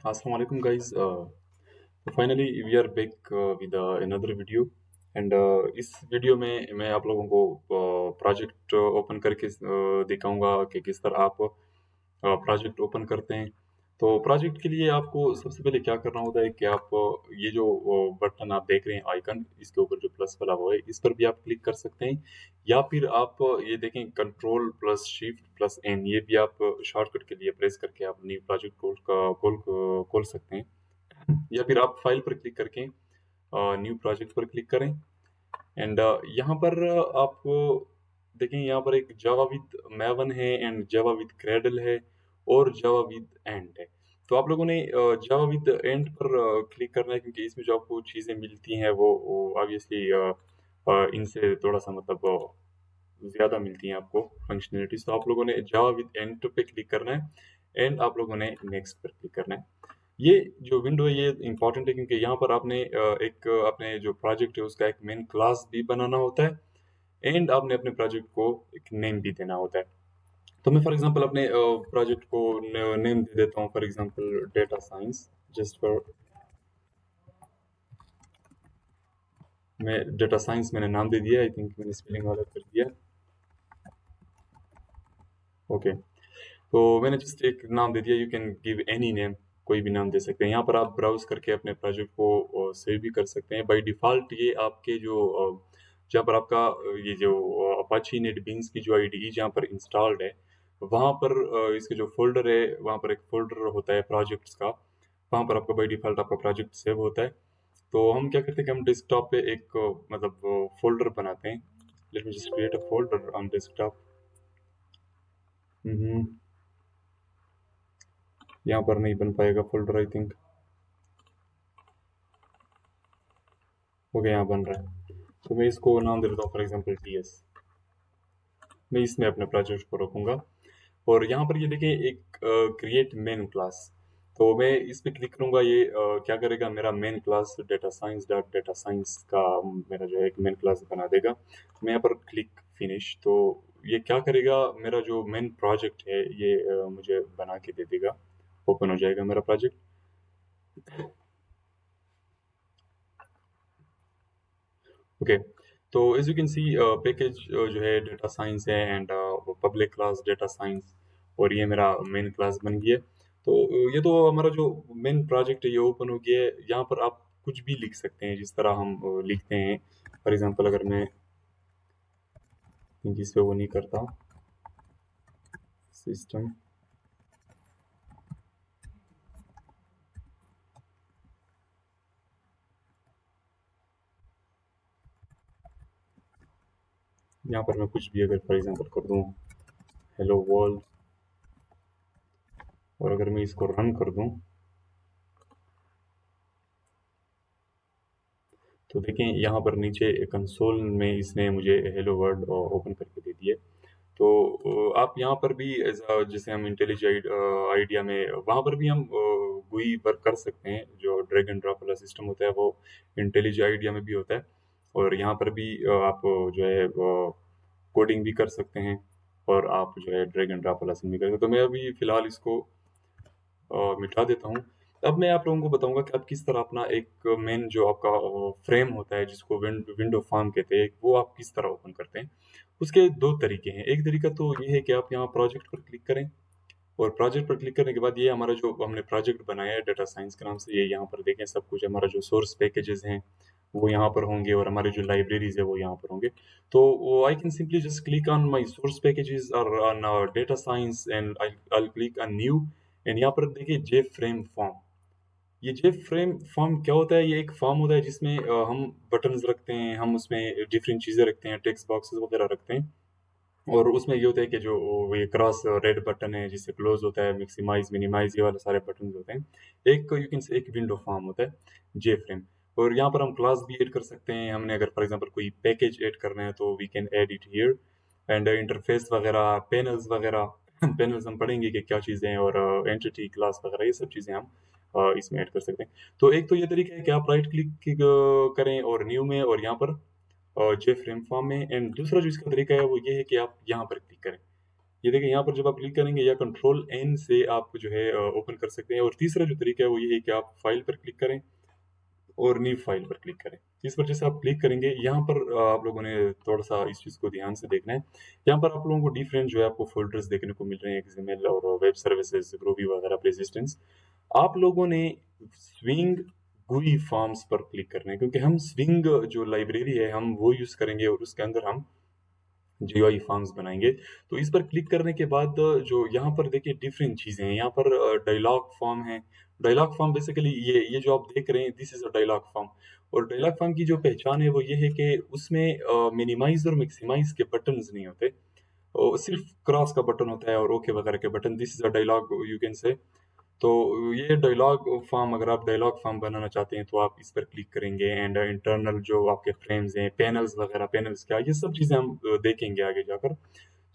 Assalamu alaikum, guys. Finally, we are back with another video. And इस video में मैं आप लोगों को प्रोजेक्ट ओपन करके दिखाऊंगा कि किस तरह आप प्रोजेक्ट ओपन करते हैं। तो प्रोजेक्ट के लिए आपको सबसे पहले क्या करना होता है कि आप ये जो बटन आप देख रहे हैं आइकन, इसके ऊपर जो प्लस वाला हुआ है इस पर भी आप क्लिक कर सकते हैं। या फिर आप ये देखें control plus shift plus N, ये भी आप शॉर्टकट के लिए प्रेस करके आप न्यू प्रोजेक्ट खोल सकते हैं। या फिर आप फाइल पर क्लिक करके न्यू प्रोजेक्ट पर क्लिक करें। एंड यहाँ पर आप देखें, यहाँ पर एक जावा विद मैवन है एंड जावा विद क्रेडल है और जावा विद एंड है। तो आप लोगों ने जावा विद एंड पर क्लिक करना है, क्योंकि इसमें जो आपको चीज़ें मिलती हैं वो ऑब्वियसली इनसे थोड़ा सा मतलब ज़्यादा मिलती हैं आपको फंक्शनलिटीज। तो आप लोगों ने जावा विद एंड पे क्लिक करना है एंड आप लोगों ने नेक्स्ट पर क्लिक करना है। ये जो विंडो है ये इंपॉर्टेंट है, क्योंकि यहाँ पर आपने एक अपने जो प्रोजेक्ट है उसका एक मेन क्लास भी बनाना होता है एंड आपने अपने प्रोजेक्ट को एक नेम भी देना होता है। तो मैं फॉर एग्जांपल अपने प्रोजेक्ट को नेम दे देता हूँ, for example data science. Just for मैं डेटा साइंस मैंने नाम दे दिया, आई थिंक मैंने स्पेलिंग वाला कर दिया। ओके, तो मैंने जस्ट एक नाम दे दिया। You can give any name, कोई भी नाम दे सकते हैं। यहाँ पर आप ब्राउज करके अपने प्रोजेक्ट को सेव भी कर सकते हैं। बाय डिफ़ॉल्ट ये आपके जो जहाँ पर आपका ये जो अपाची नेटबीन्स की जो आईडीई जहाँ पर इंस्टॉल्ड है, वहाँ पर इसके जो फ़ोल्डर है वहाँ पर एक फ़ोल्डर होता है प्रोजेक्ट्स का, वहाँ पर आपका बाय डिफ़ॉल्ट आपका प्रोजेक्ट सेव होता है। तो हम क्या करते हैं कि हम डेस्कटॉप पे एक मतलब फ़ोल्डर बनाते हैं। Let me just create a folder on desktop. यहाँ पर नहीं बन पाएगा फ़ोल्डर, आई थिंक। हो गया, यहाँ बन रहा है। तो मैं इसको नाम दे देता हूँ, फॉर एग्जांपल टीएस। मैं इसमें अपने प्रोजेक्ट को रखूंगा। और यहाँ पर ये देखें एक क्रिएट मेन क्लास। तो मैं इस पे क्लिक करूंगा, ये क्या करेगा, मेरा main class data science dot data science का मेरा जो है एक मेन क्लास बना देगा। मैं यहाँ पर क्लिक फिनिश। तो ये क्या करेगा, मेरा जो मेन प्रोजेक्ट है ये मुझे बना के दे देगा। ओपन हो जाएगा मेरा प्रोजेक्ट। ओके, तो as you can see package जो है डेटा साइंस है and public class data science, और ये मेरा मेन क्लास बन गया है। तो ये तो हमारा जो मेन प्रोजेक्ट है ये ओपन हो गया है। यहाँ पर आप कुछ भी लिख सकते हैं जिस तरह हम लिखते हैं। फॉर एग्जांपल अगर मैं इस पे वो नहीं करता सिस्टम, यहाँ पर मैं कुछ भी अगर फॉर एग्जांपल कर दूँ हेलो वर्ल्ड, और अगर मैं इसको रन कर दूँ तो देखें यहाँ पर नीचे कंसोल में इसने मुझे हेलो वर्ल्ड ओपन करके दे दिया। तो आप यहाँ पर भी जैसे हम इंटेलिज आइडिया में वहाँ पर भी हम GUI वर्क कर सकते हैं। जो ड्रैग एंड ड्रॉप वाला सिस्टम होता है वो इंटेलिज आइडिया में भी होता है। और यहाँ पर भी आप जो है कोडिंग भी कर सकते हैं और आप जो है ड्रैग एंड ड्रॉप वाला सीन भी कर सकते हैं। तो मैं अभी फ़िलहाल इसको मिटा देता हूँ। अब मैं आप लोगों को बताऊंगा कि आप किस तरह अपना एक मेन जो आपका फ्रेम होता है जिसको विंडो फॉर्म कहते हैं, वो आप किस तरह ओपन करते हैं। उसके दो तरीके हैं। एक तरीका तो ये है कि आप यहाँ प्रोजेक्ट पर क्लिक करें, और प्रोजेक्ट पर क्लिक करने के बाद ये हमारा जो हमने प्रोजेक्ट बनाया है डेटा साइंस के नाम से, ये यहाँ पर देखें सब कुछ हमारा जो सोर्स पैकेजेस हैं वो यहाँ पर होंगे और हमारे जो लाइब्रेरीज है वो यहाँ पर होंगे। तो I can simply just click on my source packages और on data science and I click on new. And यहाँ पर देखिए जे फ्रेम फॉर्म। ये जे फ्रेम फॉर्म क्या होता है, ये एक फॉर्म होता है जिसमें हम बटन्स रखते हैं, हम उसमें डिफरेंट चीज़ें रखते हैं, टेक्स्ट बॉक्सेस वगैरह रखते हैं। और उसमें ये होता है कि जो ये क्रॉस रेड बटन है जिससे क्लोज होता है, मैक्सिमाइज मिनिमाइज, ये वाले सारे बटन होते हैं। एक यू कैन से एक विंडो फॉर्म होता है जे फ्रेम। और यहाँ पर हम क्लास भी ऐड कर सकते हैं। हमने अगर फॉर एग्जांपल कोई पैकेज ऐड करना है तो we can add it here. And interface वगैरह, पैनल्स वगैरह पैनल्स हम पढ़ेंगे कि क्या चीज़ें हैं, और एंटिटी क्लास वगैरह ये सब चीज़ें हम इसमें ऐड कर सकते हैं। तो एक तो ये तरीका है कि आप राइट क्लिक करें और न्यू में, और यहाँ पर जेफ्रेम फॉर्म में। एंड दूसरा जो इसका तरीका है वो ये है कि आप यहाँ पर क्लिक करें। ये देखिए यहाँ पर जब आप क्लिक करेंगे या कंट्रोल एन से आप जो है ओपन कर सकते हैं। और तीसरा जो तरीका है वो ये है कि आप फाइल पर क्लिक करें और न्यू फाइल पर क्लिक करें। इस पर जैसे आप क्लिक करेंगे यहाँ पर आप लोगों ने थोड़ा सा इस चीज़ को ध्यान से देखना है। यहाँ पर आप लोगों को डिफरेंट जो है आपको फ़ोल्डर्स देखने को मिल रहे हैं, एक्सएमएल और वेब सर्विसेज़, ग्रूवी वगैरह, पेर्सिस्टेंस। आप लोगों ने स्विंग गुई फॉर्म्स पर क्लिक करना है, क्योंकि हम स्विंग जो लाइब्रेरी है हम वो यूज़ करेंगे और उसके अंदर हम जीयूआई फॉर्म्स बनाएंगे। तो इस पर क्लिक करने के बाद जो यहाँ पर देखिए डिफरेंट चीज़ें हैं। यहाँ पर डायलॉग फॉर्म है। डायलॉग फॉर्म बेसिकली ये जो आप देख रहे हैं, this is a dialog form. और डायलॉग फॉर्म की जो पहचान है वो ये है कि उसमें मिनिमाइज और मैक्सिमाइज के बटन्स नहीं होते, और सिर्फ क्रॉस का बटन होता है और ओके वगैरह के button. This is a dialog you can say. तो ये डायलॉग फॉर्म, अगर आप डायलॉग फॉर्म बनाना चाहते हैं तो आप इस पर क्लिक करेंगे। एंड इंटरनल जो आपके फ्रेम्स हैं, पैनल्स वगैरह, पैनल्स क्या, ये सब चीज़ें हम देखेंगे आगे जाकर।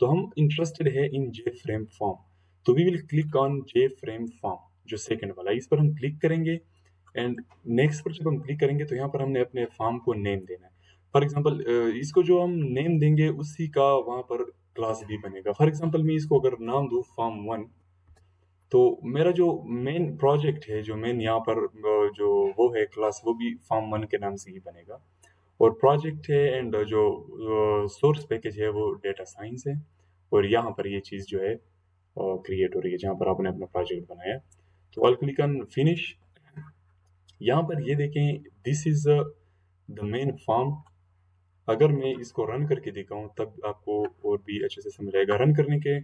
तो हम इंटरेस्टेड है इन जे फ्रेम फॉर्म, तो we will click on J frame form, जो सेकंड वाला है, इस पर हम क्लिक करेंगे। एंड नेक्स्ट पर जब हम क्लिक करेंगे तो यहाँ पर हमने अपने फॉर्म को नेम देना है। फॉर एग्जांपल इसको जो हम नेम देंगे उसी का वहाँ पर क्लास भी बनेगा। फॉर एग्जांपल मैं इसको अगर नाम दूँ फॉर्म वन, तो मेरा जो मेन प्रोजेक्ट है, जो मेन यहाँ पर जो वो है क्लास, वो भी फॉर्म वन के नाम से ही बनेगा। और प्रोजेक्ट है एंड जो सोर्स पैकेज है वो डेटा साइंस है। और यहाँ पर ये चीज़ जो है क्रिएट हो रही है जहाँ पर आपने अपना प्रोजेक्ट बनाया। तो ऑल क्लिक ऑन फिनिश। यहाँ पर ये देखें, this is the main form. अगर मैं इसको रन करके दिखाऊं तब आपको और भी अच्छे से समझ आएगा। रन करने के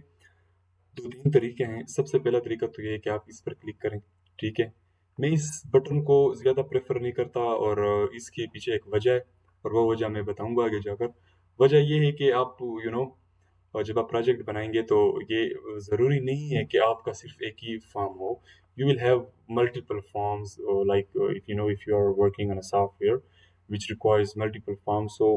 दो तीन तरीके हैं। सबसे पहला तरीका तो ये है कि आप इस पर क्लिक करें, ठीक है। मैं इस बटन को ज़्यादा प्रेफर नहीं करता, और इसके पीछे एक वजह है, और वो वजह मैं बताऊंगा आगे जाकर। वजह ये है कि आप और जब आप प्रोजेक्ट बनाएंगे तो ये ज़रूरी नहीं है कि आपका सिर्फ एक ही फॉर्म हो। You will have multiple forms, like if you are working on a software which requires multiple forms, so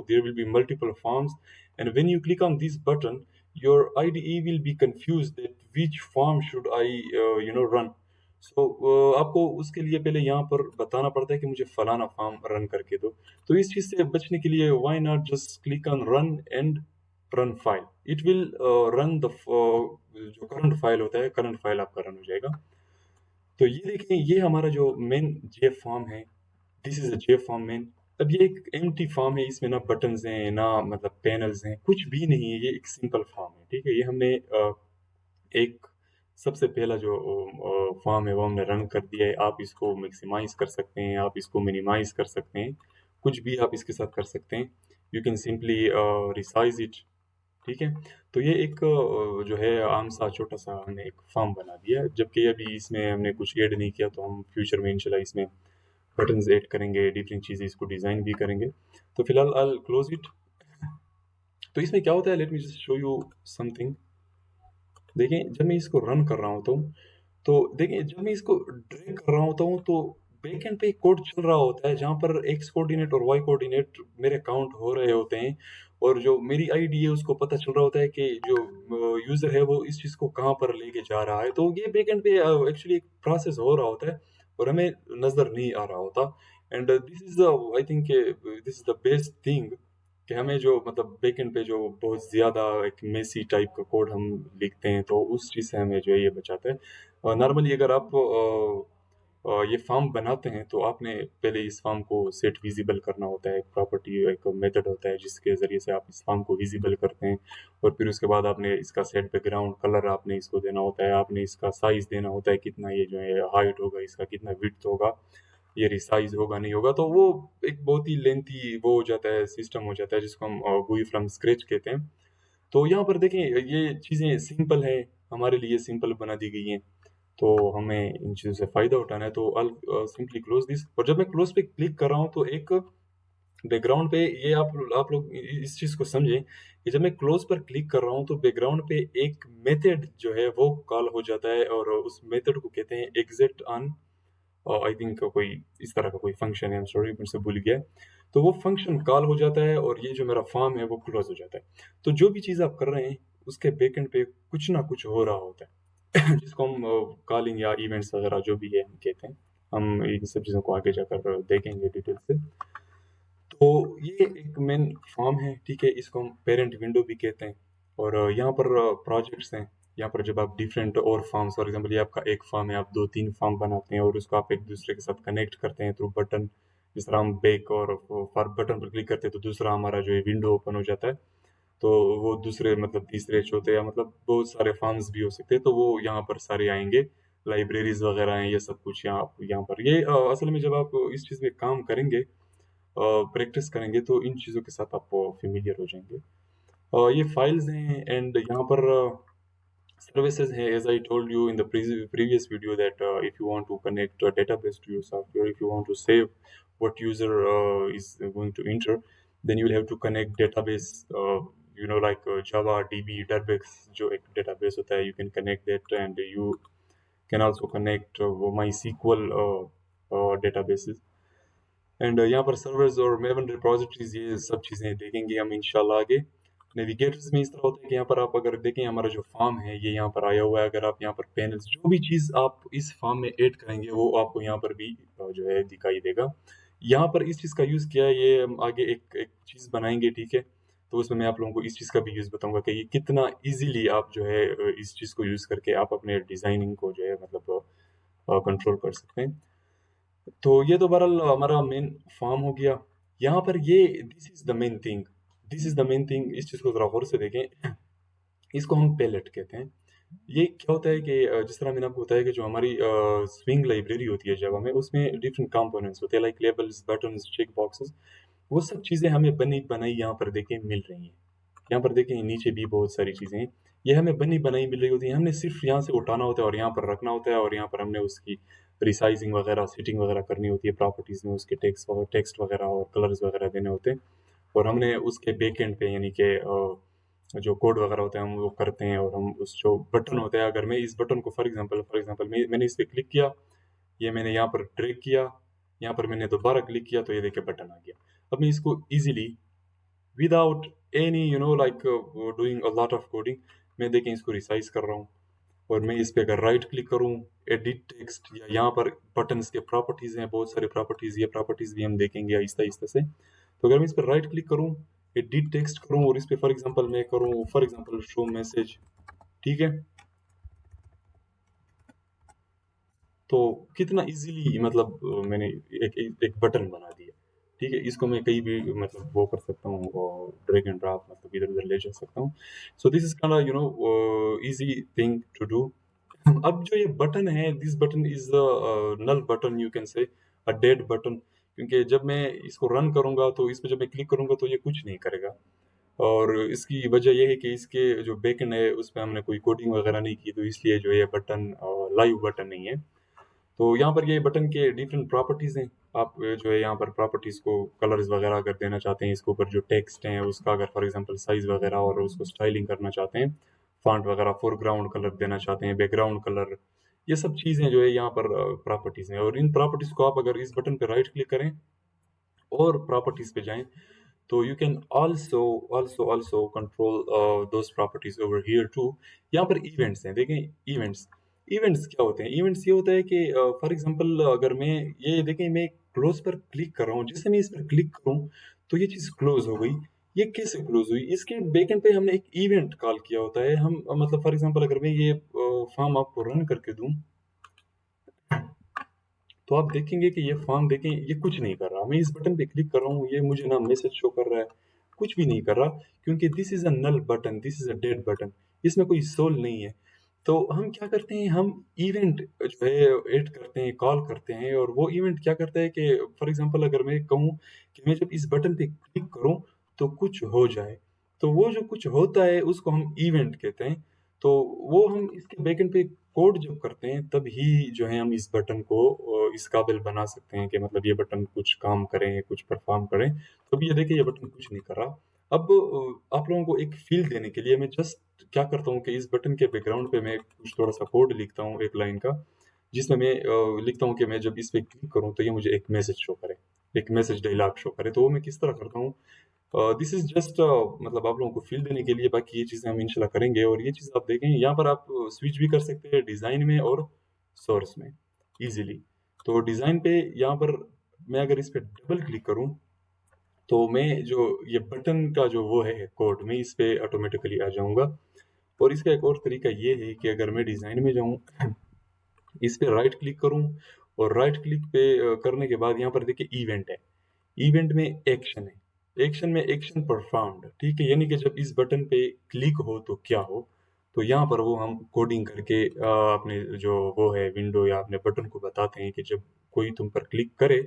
there will be multiple forms. And when you click on this button, your IDE will be confused that which form should I run. So आपको उसके लिए पहले यहाँ पर बताना पड़ता है कि मुझे फलाना फॉर्म रन करके दो। तो इस चीज़ से बचने के लिए why not just click on run and run file. It will run the जो करंट फाइल होता है, करंट फाइल आपका रन हो जाएगा। तो ये देखें, ये हमारा जो मेन जे फॉर्म है, this is a J form main. अब ये एक एम्प्टी फॉर्म है, इसमें ना बटन्स हैं ना मतलब पैनल्स हैं, कुछ भी नहीं है। ये एक सिंपल फॉर्म है, ठीक है। ये हमने एक सबसे पहला जो फॉर्म है वो हमने रन कर दिया है। आप इसको मैक्सिमाइज कर सकते हैं, आप इसको मिनिमाइज कर सकते हैं, कुछ भी आप इसके साथ कर सकते हैं। You can simply resize it, ठीक है। तो ये एक जो है आम सा छोटा सा हमने एक फॉर्म बना दिया है, जबकि अभी इसमें हमने कुछ ऐड नहीं किया। तो हम फ्यूचर में इंशाल्लाह इसमें बटन्स ऐड करेंगे, डिफरेंट चीज़ें इसको डिज़ाइन भी करेंगे। तो फिलहाल आई क्लोज इट। तो इसमें क्या होता है, let me just show you something. देखें, जब मैं इसको रन कर रहा होता हूँ तो देखिए, जब मैं इसको ड्रैग कर रहा होता हूँ तो बैकएंड पे एक कोड चल रहा होता है जहाँ पर एक्स कोऑर्डिनेट और वाई कोऑर्डिनेट मेरे काउंट हो रहे होते हैं। और जो मेरी आईडी है उसको पता चल रहा होता है कि जो यूज़र है वो इस चीज़ को कहाँ पर लेके जा रहा है। तो ये बैकएंड पे एक्चुअली एक प्रोसेस हो रहा होता है और हमें नज़र नहीं आ रहा होता। And this is the, I think this is the best thing कि हमें जो मतलब बैकएंड पे जो बहुत ज़्यादा एक मेसी टाइप का कोड हम लिखते हैं तो उस चीज़ से हमें जो है ये बचाता है। नॉर्मली अगर आप ये फॉर्म बनाते हैं तो आपने पहले इस फॉर्म को सेट विजिबल करना होता है। एक प्रॉपर्टी, एक मेथड होता है जिसके ज़रिए से आप इस फॉर्म को विजिबल करते हैं। और फिर उसके बाद आपने इसका सेट बैकग्राउंड कलर आपने इसको देना होता है, आपने इसका साइज़ देना होता है, कितना ये जो है हाइट होगा, इसका कितना विड्थ होगा, ये रिसाइज होगा नहीं होगा। तो वो एक बहुत ही लेंथी वो हो जाता है, सिस्टम हो जाता है जिसको हम GUI फ्रॉम स्क्रैच कहते हैं। तो यहाँ पर देखें, ये चीज़ें सिंपल है, हमारे लिए सिंपल बना दी गई हैं। तो हमें इन चीज़ों से फ़ायदा उठाना है। तो I'll सिंपली क्लोज दिस। और जब मैं क्लोज पे क्लिक कर रहा हूँ तो एक बैकग्राउंड पे ये आप लोग इस चीज़ को समझें कि जब मैं क्लोज पर क्लिक कर रहा हूँ तो बैकग्राउंड पे एक मेथड जो है वो कॉल हो जाता है, और उस मेथड को कहते हैं एग्जिट ऑन। आई थिंक कोई इस तरह का कोई फंक्शन है, आई एम सॉरी मुझसे भूल गया। तो वो फंक्शन कॉल हो जाता है और ये जो मेरा फॉर्म है वो क्लोज हो जाता है। तो जो भी चीज़ आप कर रहे हैं उसके बैकएंड पे कुछ ना कुछ हो रहा होता है जिसको हम कॉलिंग या इवेंट्स वगैरह जो भी है हम कहते हैं। हम इन सब चीज़ों को आगे जाकर देखेंगे डिटेल से। तो ये एक मेन फॉर्म है, ठीक है। इसको हम पेरेंट विंडो भी कहते हैं। और यहाँ पर प्रोजेक्ट्स हैं। यहाँ पर जब आप डिफरेंट और फॉर्म्स, फॉर एग्जांपल ये आपका एक फॉर्म है, आप 2-3 फॉर्म बनाते हैं और उसको आप एक दूसरे के साथ कनेक्ट करते हैं थ्रू बटन। जिस तरह हम बैक और फॉर बटन पर क्लिक करते हैं तो दूसरा हमारा जो है विंडो ओपन हो जाता है। तो वो दूसरे मतलब तीसरे चौथे या मतलब बहुत सारे फॉर्म्स भी हो सकते हैं, तो वो यहाँ पर सारे आएंगे। लाइब्रेरीज वगैरह हैं, ये सब कुछ यहाँ पर ये असल में जब आप इस चीज़ में काम करेंगे, प्रैक्टिस करेंगे, तो इन चीज़ों के साथ आप फेमिलियर हो जाएंगे। ये फाइल्स हैं एंड यहाँ पर services here, as I told you in the previous video, that if you want to connect a database to your software, if you want to save what user is going to enter, then you will have to connect database, like Java, DB, Databricks, जो एक database होता है, you can connect that, and you can also connect MySQL databases. And यहाँ पर servers और maven repositories, ये सब चीज़ें देखेंगे हम इंशाल्लाह आगे। नेविगेटर्स में इस तरह होता है कि यहाँ पर आप अगर देखें, हमारा जो फॉर्म है ये यहाँ पर आया हुआ है। अगर आप यहाँ पर पैनल्स, जो भी चीज़ आप इस फॉर्म में ऐड करेंगे वो आपको यहाँ पर भी जो है दिखाई देगा। यहाँ पर इस चीज़ का यूज़ किया है, ये हम आगे एक एक चीज़ बनाएंगे, ठीक है। तो उसमें मैं आप लोगों को इस चीज़ का भी यूज़ बताऊंगा कि ये कितना इजीली आप जो है इस चीज़ को यूज़ करके आप अपने डिज़ाइनिंग को जो है मतलब कंट्रोल कर सकते हैं। तो ये तो बहरहाल हमारा मेन फॉर्म हो गया। यहाँ पर ये this is the main thing, this is the main thing. इस चीज़ को ज़रा गौर से देखें। इसको हम पैलेट कहते हैं। ये क्या होता है कि जिस तरह मैंने आपको बताया कि जो हमारी स्विंग लाइब्रेरी होती है जावा में, उसमें डिफरेंट कंपोनेंट्स होते हैं, like labels, buttons, check boxes. वो सब चीज़ें हमें बनी बनाई यहाँ पर देखें मिल रही हैं। यहाँ पर देखें नीचे भी बहुत सारी चीज़ें हैं, ये हमें बनी बनाई मिल रही होती हैं। हमने सिर्फ यहाँ से उठाना होता है और यहाँ पर रखना होता है, और यहाँ पर हमने उसकी रिसाइजिंग वगैरह, सेटिंग वगैरह करनी होती है, प्रॉपर्टीज़ में उसके टेक्स्ट वगैरह और कलर्स वगैरह देने होते हैं। और हमने उसके बैक एंड पे, यानी कि जो कोड वगैरह होता है, हम वो करते हैं। और हम उस जो बटन होता है, अगर मैं इस बटन को फॉर एग्जांपल मैंने इस पर क्लिक किया, ये मैंने यहाँ पर ड्रैग किया, यहाँ पर मैंने दोबारा क्लिक किया, तो ये देखिए बटन आ गया। अब मैं इसको easily without any like doing a lot of coding, मैं देखें इसको रिसाइज कर रहा हूँ। और मैं इस पे अगर राइट क्लिक करूँ, एडिट टेक्स्ट, या यहाँ पर बटन्स के प्रॉपर्टीज हैं, बहुत सारे प्रॉपर्टीज, ये प्रॉपर्टीज भी हम देखेंगे आहिस्ता आहिस्ता से। तो अगर मैं इस पर राइट क्लिक करूँ, एडिट टेक्स्ट करूँ, और इस पे फॉर एग्जांपल मैं करूँ फॉर एग्जांपल शो मैसेज, ठीक है। तो कितना इजीली मतलब मैंने एक बटन बना दिया, ठीक है। इसको मैं कहीं भी मतलब वो कर सकता हूँ, और ड्रैग एंड ड्रॉप मतलब इधर उधर ले जा सकता हूँ। So this is kind easy thing to do. अब जो ये बटन है, this button is null button, you can say a dead button, क्योंकि जब मैं इसको रन करूंगा तो इस पे जब मैं क्लिक करूंगा तो ये कुछ नहीं करेगा। और इसकी वजह यह है कि इसके जो बैकएंड है उस पर हमने कोई कोडिंग वगैरह नहीं की, तो इसलिए जो ये बटन लाइव बटन नहीं है। तो यहाँ पर ये बटन के डिफरेंट प्रॉपर्टीज हैं। आप जो है यहाँ पर प्रॉपर्टीज को कलर्स वगैरह अगर देना चाहते हैं, इसके ऊपर जो टेक्स्ट है उसका अगर फॉर एग्जांपल साइज वगैरह और उसको स्टाइलिंग करना चाहते हैं, फॉन्ट वगैरह, फोरग्राउंड कलर देना चाहते हैं, बैकग्राउंड कलर, ये सब चीज़ें जो है यहाँ पर प्रॉपर्टीज हैं। और इन प्रॉपर्टीज को आप अगर इस बटन पर राइट क्लिक करें और प्रॉपर्टीज पे जाएं, तो you can also control those properties over here too. यहाँ पर इवेंट्स हैं, देखें इवेंट्स। इवेंट्स क्या होते हैं? इवेंट्स ये होता है कि फॉर एग्जांपल अगर मैं ये देखें, मैं क्लोज पर क्लिक कर रहा हूँ, जैसे मैं इस पर क्लिक करूँ तो ये चीज़ क्लोज हो गई। ये कैसे क्लोज हुई? इसके बैकएंड पे हमने एक इवेंट कॉल किया होता है। हम मतलब फॉर एग्जांपल अगर मैं ये फॉर्म आपको रन करके दूं, तो आप देखेंगे कि ये फॉर्म देखें, ये कुछ नहीं कर रहा। मैं इस बटन पे क्लिक कर रहा हूँ, ये मुझे ना मैसेज शो कर रहा है, कुछ भी नहीं कर रहा, क्योंकि this is a null button, this is a dead button, इसमें कोई सोल नहीं है। तो हम क्या करते हैं, हम इवेंट जो है ऐड करते हैं, कॉल करते हैं। और वो इवेंट क्या करता है कि फॉर एग्जांपल अगर मैं कहूँ कि मैं जब इस बटन पे क्लिक करूँ तो कुछ हो जाए, तो वो जो कुछ होता है उसको हम इवेंट कहते हैं। तो वो हम इसके बैकएंड पे कोड जब करते हैं तब ही जो है हम इस बटन को इस काबिल बना सकते हैं कि मतलब ये बटन कुछ काम करें, कुछ परफॉर्म करें। तो अभी ये देखिए, ये बटन कुछ नहीं कर रहा। अब आप लोगों को एक फील देने के लिए मैं जस्ट क्या करता हूँ कि इस बटन के बैकग्राउंड पे मैं कुछ थोड़ा सा कोड लिखता हूँ, एक लाइन का, जिसमें मैं लिखता हूँ कि मैं जब इस पे क्लिक करूँ तो ये मुझे एक मैसेज शो करे, एक मैसेज डायलॉग शो करे। तो वो मैं किस तरह करता हूँ, दिस इज जस्ट मतलब आप लोगों को फील देने के लिए। बाकी ये चीज़ें हम इंशाल्लाह करेंगे। और ये चीज़ आप देखें, यहाँ पर आप स्विच भी कर सकते हैं डिज़ाइन में और सोर्स में इजीली। तो डिज़ाइन पे यहाँ पर मैं अगर इस पे डबल क्लिक करूँ तो मैं जो ये बटन का जो वो है कोड, मैं इस पे ऑटोमेटिकली आ जाऊंगा। और इसका एक और तरीका ये है कि अगर मैं डिज़ाइन में जाऊं, इस पे राइट क्लिक करूं, और राइट क्लिक पे करने के बाद यहाँ पर देखिए इवेंट है। इवेंट में एक्शन है, एक्शन में एक्शन परफॉर्म्ड, ठीक है, यानी कि जब इस बटन पे क्लिक हो तो क्या हो। तो यहाँ पर वो हम कोडिंग करके अपने जो वो है विंडो या अपने बटन को बताते हैं कि जब कोई तुम पर क्लिक करे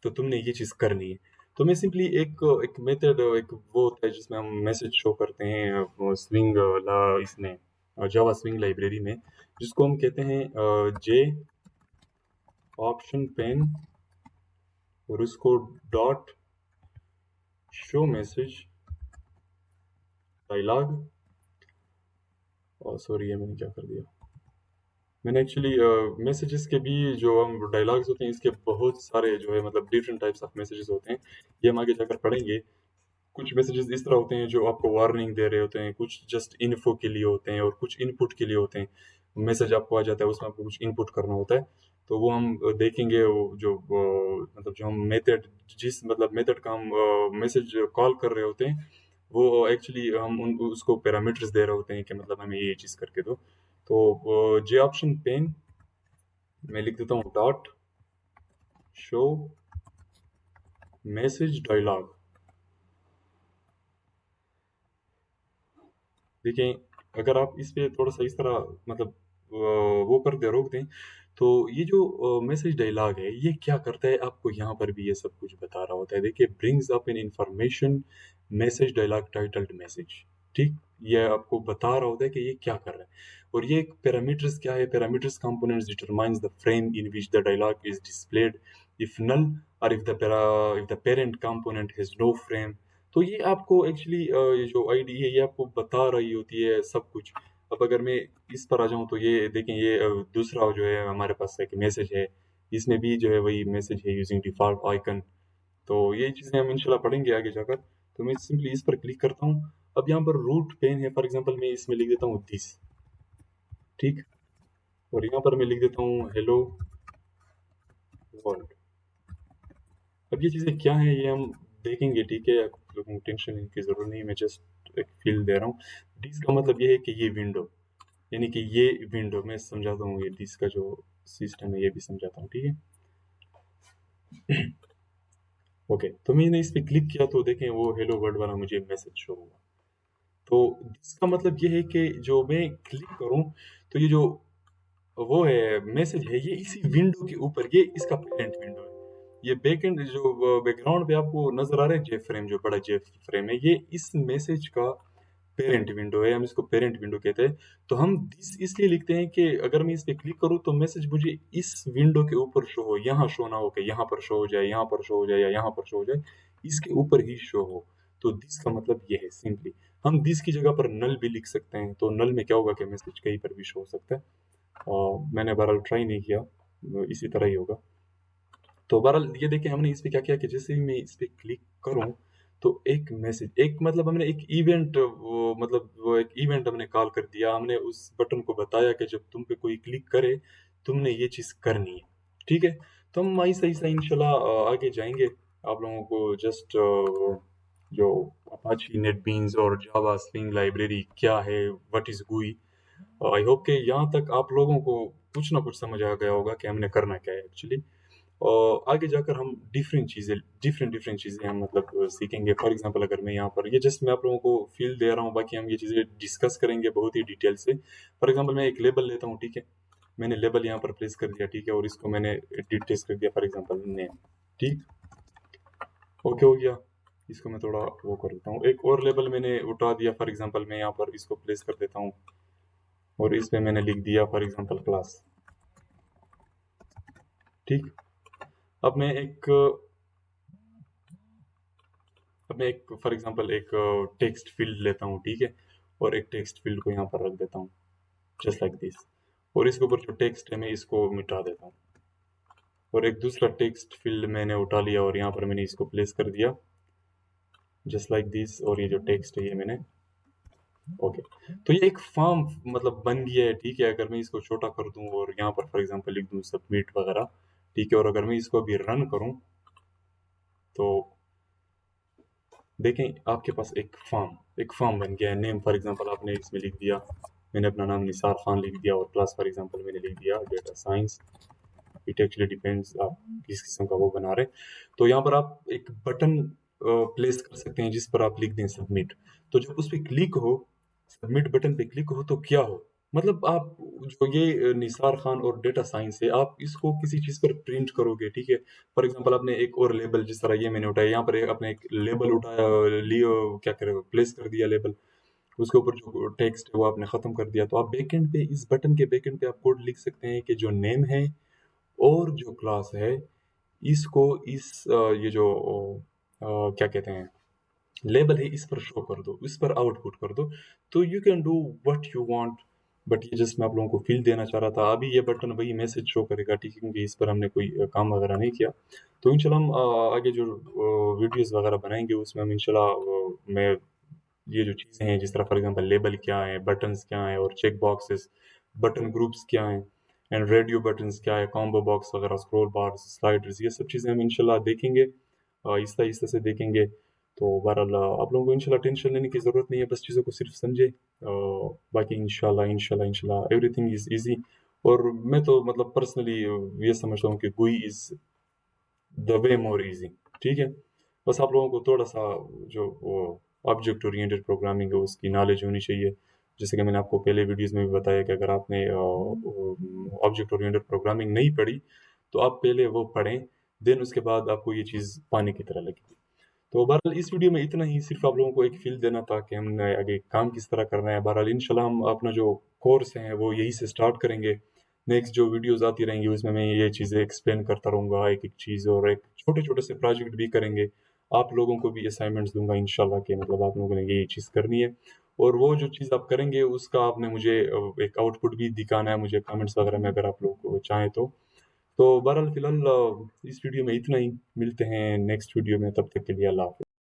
तो तुमने ये चीज़ करनी है। तो मैं सिंपली एक एक मेथड, एक वो होता है जिसमें हम मैसेज शो करते हैं स्विंग ला इसमें जावा स्विंग लाइब्रेरी में, जिसको हम कहते हैं जे ऑप्शन पेन, और उसको डॉट शो मैसेज डायलॉग। और सॉरी, ये मैंने क्या कर दिया, मैंने एक्चुअली मैसेजेस के भी जो हम डायलॉग्स होते हैं इसके बहुत सारे जो है मतलब डिफरेंट टाइप्स ऑफ मैसेजेस होते हैं, ये हम आगे जाकर पढ़ेंगे। कुछ मैसेजेस इस तरह होते हैं जो आपको वार्निंग दे रहे होते हैं, कुछ जस्ट इन्फो के लिए होते हैं, और कुछ इनपुट के लिए होते हैं। मैसेज आपको आ जाता है, उसमें आपको कुछ इनपुट करना होता है। तो वो हम देखेंगे, वो जो मतलब जो हम मेथड, जिस मतलब मेथड का हम मैसेज कॉल कर रहे होते हैं, वो एक्चुअली हम उसको पैरामीटर्स दे रहे होते हैं कि मतलब हमें ये चीज़ करके दो। तो जे ऑप्शन पेन मैं लिख देता हूँ डॉट शो मैसेज डायलॉग। देखिए, अगर आप इस पे थोड़ा सा इस तरह मतलब वो कर दे, रोक दें, तो ये जो मैसेज डायलॉग है ये क्या करता है, आपको यहाँ पर भी ये सब कुछ बता रहा होता है। देखिए, brings up in information message dialogue titled message, ठीक, ये आपको बता रहा होता है कि ये क्या कर रहा है। और ये पैरामीटर्स क्या है, parameters components determines the frame in which the dialog is displayed if null, और if the parent component has no frame. तो ये आपको एक्चुअली ये जो आईडी है ये आपको बता रही होती है सब कुछ। अब अगर मैं इस पर आ जाऊं तो ये देखें, ये दूसरा जो है हमारे पास एक मैसेज है, इसमें भी जो है वही मैसेज है यूजिंग डिफॉल्ट आइकन। तो ये चीज़ें हम इंशाल्लाह पढ़ेंगे आगे जाकर। तो मैं सिंपली इस पर क्लिक करता हूँ। अब यहाँ पर रूट पेन है, फॉर एग्जांपल मैं इसमें लिख देता हूँ दिस, ठीक, और यहाँ पर मैं लिख देता हूँ हेलो वर्ल्ड। अब ये चीज़ें क्या हैं ये हम देखेंगे, ठीक है, आप लोगों को टेंशन की ज़रूरत नहीं, मैं जस्ट एक फील दे रहा हूँ। दिस का मतलब ये है कि ये विंडो, यानी कि ये विंडो मैं समझाता हूँ, ये दिस का जो सिस्टम है ये भी समझाता हूँ, ठीक है। ओके, तो मैंने इस पे क्लिक किया तो देखें वो हेलो वर्ल्ड वाला मुझे मैसेज शो हुआ। तो इसका मतलब ये है कि जो मैं क्लिक करूँ तो ये जो वो है मैसेज है ये इसी विंडो के ऊपर, ये इसका पेरेंट विंडो है। ये बैकएंड जो बैकग्राउंड पे आपको नजर आ रहा है जेफ फ्रेम, जो बड़ा जेफ फ्रेम है, ये इस मैसेज का पेरेंट विंडो है, हम इसको पेरेंट विंडो कहते हैं। तो हम दिस इसलिए लिखते हैं कि अगर मैं इस पे क्लिक करूँ तो मैसेज मुझे इस विंडो के ऊपर शो हो, यहाँ शो ना हो कि यहाँ पर शो हो जाए, यहाँ पर शो हो जाए, या यहाँ पर शो हो जाए, इसके ऊपर ही शो हो। तो दिस का मतलब ये है सिंपली। हम दिस की जगह पर नल भी लिख सकते हैं, तो नल में क्या होगा कि मैसेज कहीं पर भी शो हो सकता है। मैंने बहरहाल ट्राई नहीं किया, इसी तरह ही होगा। तो बहरहाल ये देखिए हमने इस पे क्या किया कि जैसे ही मैं इस पे क्लिक करूं तो एक मैसेज, एक मतलब हमने एक इवेंट, वो मतलब वो एक इवेंट हमने कॉल कर दिया, हमने उस बटन को बताया कि जब तुम पे कोई क्लिक करे तुमने ये चीज़ करनी है, ठीक है। तो हम ऐसा ऐसा इंशाल्लाह आगे जाएंगे। आप लोगों को जस्ट जो अपाची नेटबीन्स और जावा स्विंग लाइब्रेरी क्या है, व्हाट इज गुई, आई होप कि यहाँ तक आप लोगों को कुछ ना कुछ समझ आ गया होगा कि हमने करना क्या है एक्चुअली। और आगे जाकर हम डिफरेंट डिफरेंट चीज़ें हम मतलब सीखेंगे। फॉर एग्जांपल अगर मैं यहाँ पर ये जस्ट मैं आप लोगों को फील दे रहा हूँ, बाकी हम ये चीज़ें डिस्कस करेंगे बहुत ही डिटेल से। फॉर एग्जांपल मैं एक लेबल लेता हूँ, ठीक है, मैंने लेबल यहाँ पर प्लेस कर दिया, ठीक है, और इसको मैंने डिटेल्स कर दिया, फॉर एग्जांपल नेम, ठीक, ओके हो गया। इसको मैं थोड़ा वो कर देता हूँ, एक और लेबल मैंने उठा दिया, फॉर एग्जांपल मैं यहाँ पर इसको प्लेस कर देता हूँ, और इसमें मैंने लिख दिया फॉर एग्जांपल क्लास, ठीक। अब मैं एक अब मैं एक फॉर एग्जांपल एक टेक्स्ट फील्ड लेता हूँ, ठीक है, और एक टेक्स्ट फील्ड को यहाँ पर रख देता हूँ जस्ट लाइक दिस, और इसके ऊपर जो टेक्स्ट है मैं इसको मिटा देता हूँ, और एक दूसरा टेक्स्ट फील्ड मैंने उठा लिया और यहाँ पर मैंने इसको प्लेस कर दिया जस्ट लाइक दिस, और ये जो टेक्स्ट है ये मैंने, ओके। तो ये एक फॉर्म मतलब बन गया है, ठीक है। अगर मैं इसको छोटा कर दूं और यहाँ पर फॉर एग्जांपल लिख दूं सबमिट वगैरह, ठीक है, और अगर मैं इसको अभी रन करूं तो देखें आपके पास एक फॉर्म बन गया है। नेम फॉर एग्जांपल आपने इसमें लिख दिया, मैंने अपना नाम निसार खान लिख दिया, और क्लास फॉर एग्जांपल मैंने लिख दिया data science. It actually depends आप किस किस्म का वो बना रहे हैं। तो यहाँ पर आप एक बटन प्लेस कर सकते हैं जिस पर आप लिख दें सबमिट। तो जब उस पे क्लिक हो, सबमिट बटन पे क्लिक हो, तो क्या हो, मतलब आप जो ये निसार खान और डेटा साइंस है, आप इसको किसी चीज़ पर प्रिंट करोगे, ठीक है। फॉर एग्जांपल आपने एक और लेबल, जिस तरह ये मैंने उठाया, यहाँ पर आपने एक लेबल उठाया, लियो क्या करे, प्लेस कर दिया लेबल, उसके ऊपर जो टेक्स्ट है वो आपने ख़त्म कर दिया। तो आप बैकएंड पे, इस बटन के बैकएंड पे आप कोड लिख सकते हैं कि जो नेम है और जो क्लास है, इसको ये जो क्या कहते हैं, लेबल है, इस पर शो कर दो, इस पर आउटपुट कर दो। तो you can do what you want. But ये जस्ट मैं आप लोगों को फील देना चाह रहा था। अभी ये बटन वही मैसेज शो करेगा, ठीक है, क्योंकि इस पर हमने कोई काम वगैरह नहीं किया। तो इंशाल्लाह हम आगे जो वीडियोस वगैरह बनाएंगे उसमें हम इंशाल्लाह मैं ये जो चीज़ें हैं, जिस तरह फॉर एग्जांपल लेबल क्या है, बटन्स क्या हैं, और चेक बॉक्सेस, बटन ग्रुप्स क्या हैं, एंड रेडियो बटन्स क्या है, कॉम्बो बॉक्स वगैरह, स्क्रॉल बार्स, स्लाइडर्स, ये सब चीज़ें हम इंशाल्लाह देखेंगे, आहिस्ता आहिस्ता से देखेंगे। तो बहरहाल आप लोगों को इंशाल्लाह टेंशन लेने की ज़रूरत नहीं है, बस चीज़ों को सिर्फ समझे। बाकी इंशाल्लाह इंशाल्लाह इंशाल्लाह एवरीथिंग इज़ ईजी। और मैं तो मतलब पर्सनली ये समझता हूँ कि गुई is the way more easy, ठीक है। बस आप लोगों को थोड़ा सा जो वो ऑब्जेक्ट ओरिएंटेड प्रोग्रामिंग है उसकी नॉलेज होनी चाहिए। जैसे कि मैंने आपको पहले वीडियोस में भी बताया कि अगर आपने ऑब्जेक्ट ओरिएंटेड प्रोग्रामिंग नहीं पढ़ी, तो आप पहले वो पढ़ें, देन उसके बाद आपको ये चीज़ पानी की तरह लगेगी। तो बहरहाल इस वीडियो में इतना ही, सिर्फ आप लोगों को एक फील देना था कि हमने आगे काम किस तरह करना है। बहरहाल इंशाल्लाह हम अपना जो कोर्स है वो यहीं से स्टार्ट करेंगे। नेक्स्ट जो वीडियोस आती रहेंगी उसमें मैं ये चीज़ें एक्सप्लेन करता रहूँगा एक एक चीज़, और एक छोटे छोटे से प्रोजेक्ट भी करेंगे। आप लोगों को भी असाइनमेंट्स दूंगा इंशाल्लाह, कि मतलब आप लोगों ने ये चीज़ करनी है, और वो जो चीज़ आप करेंगे उसका आपने मुझे एक आउटपुट भी दिखाना है मुझे कमेंट्स वगैरह में, अगर आप लोग चाहें तो बहरहाल फिलहाल इस वीडियो में इतना ही। मिलते हैं नेक्स्ट वीडियो में, तब तक के लिए अल्लाह हाफ़िज़।